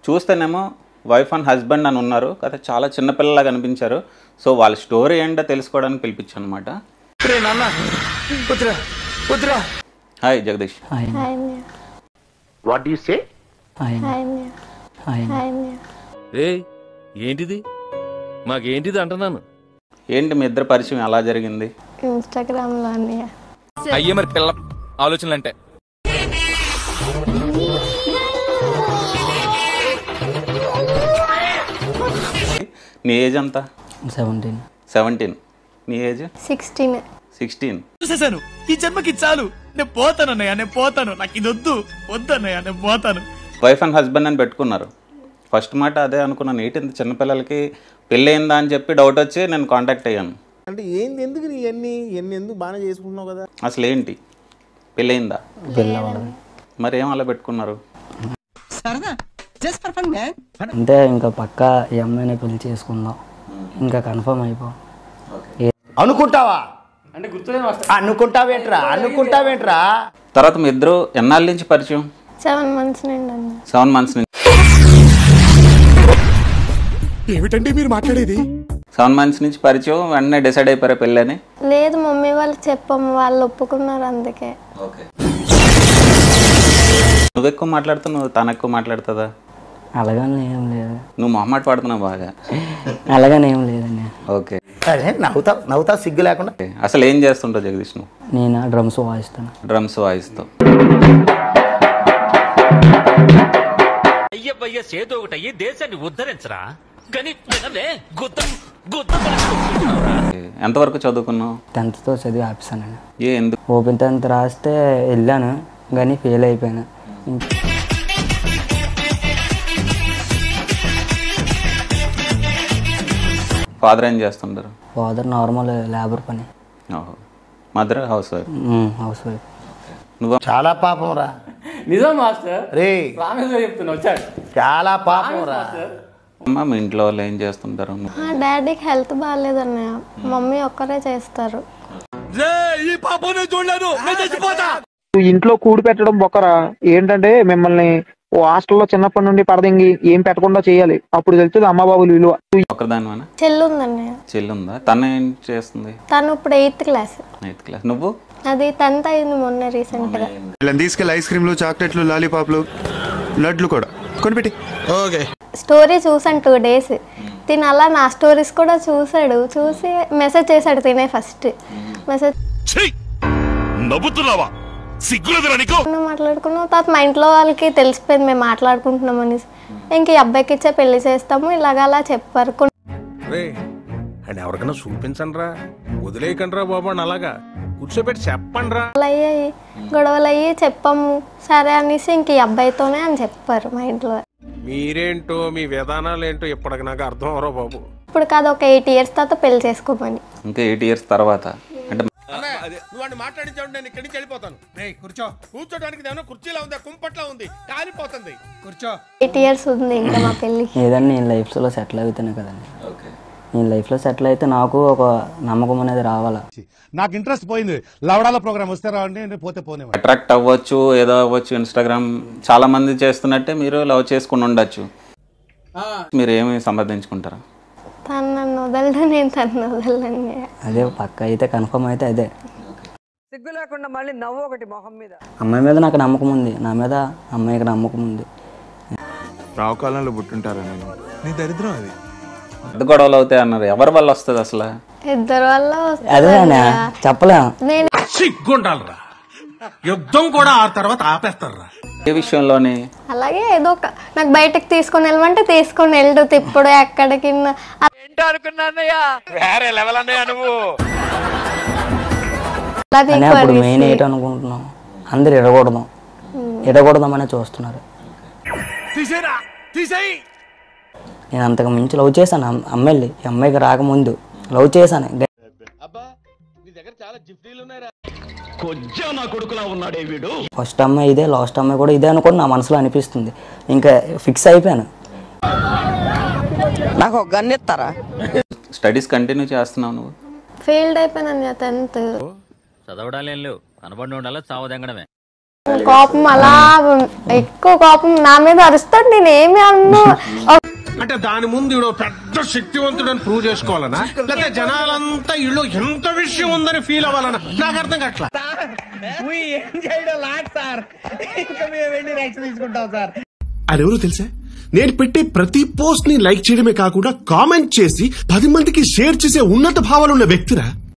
చూస్తేనేమో wife and husband అని ఉన్నారు కదా, చాలా చిన్నపిల్లలాగా కనిపించారు. సో వాళ్ళ స్టోరీ ఏంటో తెలుసుకోవడానికి పిలిపించాను అనమాట. Hi Jagadish. What you say? ఏంటిది మాకేంటిది అంటున్నాను. ఏంటి మీ ఇద్దరు పరిచయం ఎలా జరిగింది? ఇన్స్టాగ్రామ్ లో అన్నయ్య. అయ్యే మరి పిల్ల ఆలోచనలు అంటే. నీ ఏజ్ ఎంత? 17. నీ ఏజ్? 16. చూసేసాను, ఈ జన్మకి చాలు, నేను పోతాను అన్నయ్య, నేను పోతాను, నాకు ఇది వద్దన్నయ్య, నేను పోతాను. వైఫ్ అండ్ హస్బెండ్ అని పెట్టుకున్నారు. ఫస్ట్ మాట అదే అనుకున్నాను, ఏంటి ఇంత చిన్నపిల్లలకి పెళ్ళి అయిందా అని చెప్పి డౌట్ వచ్చి నేను కాంటాక్ట్ అయ్యాను. అంటే ఏంది, ఎందుకు ఇవన్నీ ఎందుకు బాగానే చేసుకుంటున్నావు కదా? అసలు ఏంటి, పెళ్ళి అయిందా? మరి ఏం అలా పెట్టుకున్నారు? అంటే ఇంకా పక్కా ఈ అమ్మాయిని పెళ్లి చేసుకుందాం, ఇంకా కన్ఫర్మ్ అయిపో. అనుకుంటావా అంటే అనుకుంటావేంట్రా? తర్వాత మీ ఇద్దరు ఎన్నాళ్ళ నుంచి పరిచయం? 7 months నుండి అన్న. 7 months నుంచి. ఏమిటండి మీరు మాట్లాడేది? 7 months నుంచి పరిచయం, వెంటనే డిసైడ్ అయిపోయారా పెళ్ళి అని? లేదు, మమ్మీ వాళ్ళకి చెప్పాము, వాళ్ళు ఒప్పుకున్నారు, అందుకే. నువ్వు ఎక్కువ మాట్లాడుతున్నావు, తను ఎక్కువ మాట్లాడుతుందా? అలాగని ఏం లేదు. నువ్వు మొహమాట పడుతున్నావు బాగా. అలాగని ఏం లేదండి. ఓకే, నవ్వుతా సిగ్గు లేకుండా. అసలు ఏం చేస్తుంటావు జగదీష్ నువ్వు? నేను డ్రమ్స్ వాయిస్తాను. డ్రమ్స్ వాయిస్తావు. అయ్యబ్బయ్య చేతో ఒకటయ్యి దేశాన్ని ఉద్ధరించరా కానీ ఎంతవరకు చదువుకున్నావు? 10th తో చదివి ఆపిస్తానండి. ఎందుకు? ఓపెన్ 10th రాస్తే వెళ్ళాను కానీ ఫెయిల్ అయిపోయాను. ఫాదర్ ఏం చేస్తుంటారు? ఫాదర్ నార్మల్ లేబర్ పని. Mother house wife. House wife. నువ్వు? చాలా పాపం రా. నిజం మాస్టర్, రే చెప్తున్నా వచ్చాడు. చాలా పాపం రా. అమ్మ మీ ఇంట్లో వాళ్ళు ఏం చేస్తుంటారు? డాడీకి హెల్త్ బాగాలేదు అన్నయ్య, మమ్మీ ఒక్కరే చేస్తారు. ఇంట్లో కూడి పెట్టడం బొక్కరా. ఏంటంటే మిమ్మల్ని హాస్టల్లో చిన్నప్పటి నుండి పడదింగి ఏం పెట్టకుండా చేయాలి, అప్పుడు తెలుస్తుంది అమ్మ బాబులు విలువ. ఒకదానివేనా? చెల్లుందన్నయ్య. చెల్లుందా? తను ఏం చేస్తుంది? తను ఇప్పుడు 8th class. 8th class. నువ్వు? అది 10th అయింది మొన్న రీసెంట్ గా. తీసుకెళ్ళి ఐస్ క్రీమ్లు, చాక్లెట్లు, లాలీపాప్లు, లడ్లు కూడా కొనిపెట్టి. ఓకే. స్టోరీ చూసాను 2 days. తిను అలా నా స్టోరీస్ కూడా చూసాడు, చూసి మెసేజ్ చేశాడు తినే ఫస్ట్ మెసేజ్. నవ్వుతున్నావా? మాట్లాడుకున్నాం, తర్వాత మా ఇంట్లో వాళ్ళకి తెలిసిపోయింది మేము మాట్లాడుకుంటున్నామని. ఇంక ఈ అబ్బాయికి ఇచ్చే పెళ్లి చేస్తాము ఇలాగ అలా చెప్పారు. ఎవరికైనా చూపించండి రా, వదిలేయకండి రా బాబు అని అలాగా కూర్చోబెట్టి చెప్పండి రా. అయ్యాయి గొడవలు అయ్యి చెప్పాము, సరే అనేసి ఇంక ఈ అబ్బాయితోనే అని చెప్పారు మా ఇంట్లో. మీరేంటో మీ విధానాలు ఏంటో ఇప్పటికి నాకు అర్థం అవరో బాబు. ఇప్పుడు కాదు, ఒక 8 years తర్వాత పెళ్లి చేసుకోమని. ఇంకా 8 years తర్వాత అంటే నువ్వు మాట్లాడించావు, నేను ఇక్కడి నుంచి వెళ్ళిపోతాను. కూర్చో. కూర్చోడానికి కుర్చీలా ఉంది, కుంపట్లా ఉంది, కాలిపోతుంది. కూర్చో. 8 years ఉంది ఇంకా మా పెళ్లికి. ఏదన్నా నేను లైఫ్లో సెటిల్ అవుతాను కదండి. నేను లైఫ్లో సెటిల్ అయితే నాకు ఒక నమ్మకం అనేది రావాలా. నాకు ఇంట్రెస్ట్ పోయింది, లవడాల ప్రోగ్రామ్ వస్తే రావండి, పోతే పోనే. అట్రాక్ట్ అవ్వచ్చు, ఏదో అవ్వచ్చు. ఇన్స్టాగ్రామ్ చాలా మంది చేస్తున్నట్టే మీరు లవ్ చేసుకుని ఉండొచ్చు. మీరు ఏమి సంపాదించుకుంటారా? తను నన్ను వదలదు, నేను తను వదలండి. అదే పక్క అయితే కన్ఫర్మ్ అయితే అదే. సిగ్గు లేకుండా మళ్ళీ నవ్వు ఒకటి మొహం మీద. అమ్మాయి మీద నాకు నమ్మకం ఉంది, నా మీద అమ్మాయికి నమ్మకం ఉంది. రావు కాలంలో పుట్టుంటారా నేను? నీ దరిద్రం అది. పెద్ద గొడవలు అవుతాయి అన్నారు, ఎవరి వల్ల వస్తుంది అసలు? ఇద్దరు వల్ల. అదే చెప్పలేం. సిగ్గుండాలరా, యుద్ధం కూడా ఆ తర్వాత ఆపేస్తారా. ఏ విషయంలోని? అలాగే ఏదో ఒక నాకు బయటకు తీసుకొని వెళ్ళమంటే తీసుకొని వెళ్ళు, తిప్పుడు ఎక్కడికి. వేరే లెవెల్ అన్నయ్య నువ్వు. అప్పుడు మెయిన్ ఏంటి అనుకుంటున్నాం, అందరు ఎడగొడదామనే చూస్తున్నారు. నేను అంతకు మించి లవ్ చేశాను అమ్మాయిని. ఈ అమ్మాయికి రాకముందు లవ్ చేశాను. ఫస్ట్ అమ్మాయి ఇదే, లాస్ట్ అమ్మాయి కూడా ఇదే అనుకోని నా మనసులో అనిపిస్తుంది. ఇంకా ఫిక్స్ అయిపోయాను. నాకు ఒక గన్ ఇస్తారా? స్టడీస్ కంటిన్యూ చేస్తున్నావు నువ్వు? ఫెయిల్డ్ అయిపోయాను 10th. చదవడాలేం లేవు, కనబడి ఉండాలి, చావదెంగడమే. కోపం అలా ఎక్కువ కోపం నా మీద అరుస్తాడు, నేను ఏమి అన్ను. అంటే దాని ముందు ఈడో పెద్ద శక్తివంతుడని ప్రూవ్ చేసుకోవాలనా, లేకపోతే జనాలంతా ఇళ్ళు ఎంత విషయం ఉందని ఫీల్ అవ్వాలనా? నాకు అర్థం కావట్లా. అదెవరో తెలుసా? నేను పెట్టే ప్రతి పోస్ట్ ని లైక్ చేయడమే కాకుండా కామెంట్ చేసి 10 మందికి షేర్ చేసే ఉన్నత భావాలున్న వ్యక్తిరా.